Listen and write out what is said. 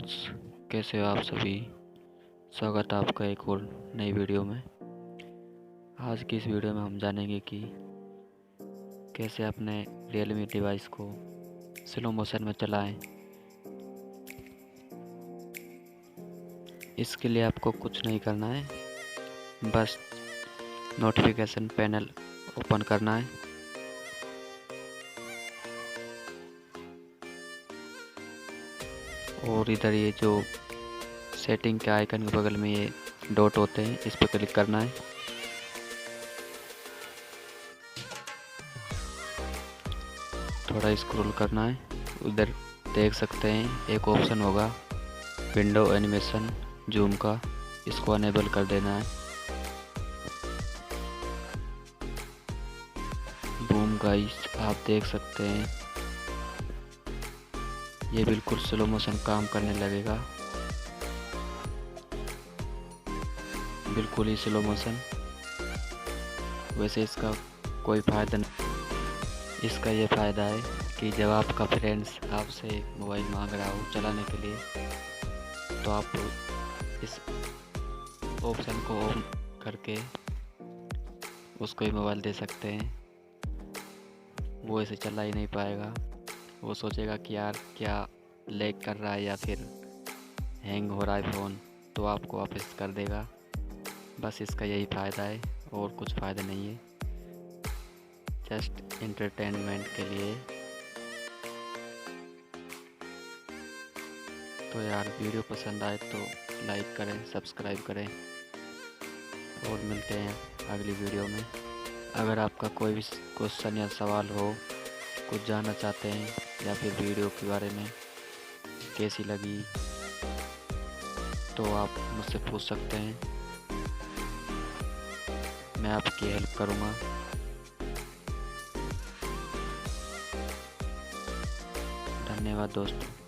Friends, कैसे हो आप सभी। स्वागत है आपका एक और नई वीडियो में। आज की इस वीडियो में हम जानेंगे कि कैसे अपने रियलमी डिवाइस को स्लो मोशन में चलाएं। इसके लिए आपको कुछ नहीं करना है, बस नोटिफिकेशन पैनल ओपन करना है। और इधर ये जो सेटिंग के आइकन के बगल में ये डॉट होते हैं, इस पर क्लिक करना है। थोड़ा स्क्रॉल करना है। उधर देख सकते हैं एक ऑप्शन होगा विंडो एनिमेशन जूम का, इसको अनेबल कर देना है। बूम गाइस, आप देख सकते हैं ये बिल्कुल स्लो मोशन काम करने लगेगा, बिल्कुल ही स्लो मोशन। वैसे इसका कोई फ़ायदा नहीं। इसका ये फ़ायदा है कि जब आपका फ्रेंड्स आपसे मोबाइल मांग रहा हो चलाने के लिए, तो आप इस ऑप्शन को ऑन करके उसको ही मोबाइल दे सकते हैं। वो इसे चला ही नहीं पाएगा। वो सोचेगा कि यार क्या लैग कर रहा है या फिर हैंग हो रहा है फ़ोन, तो आपको वापस कर देगा। बस इसका यही फ़ायदा है और कुछ फ़ायदा नहीं है, जस्ट एंटरटेनमेंट के लिए। तो यार वीडियो पसंद आए तो लाइक करें, सब्सक्राइब करें और मिलते हैं अगली वीडियो में। अगर आपका कोई भी क्वेश्चन या सवाल हो, कुछ जानना चाहते हैं या फिर वीडियो के बारे में कैसी लगी, तो आप मुझसे पूछ सकते हैं। मैं आपकी हेल्प करूँगा। धन्यवाद दोस्तों।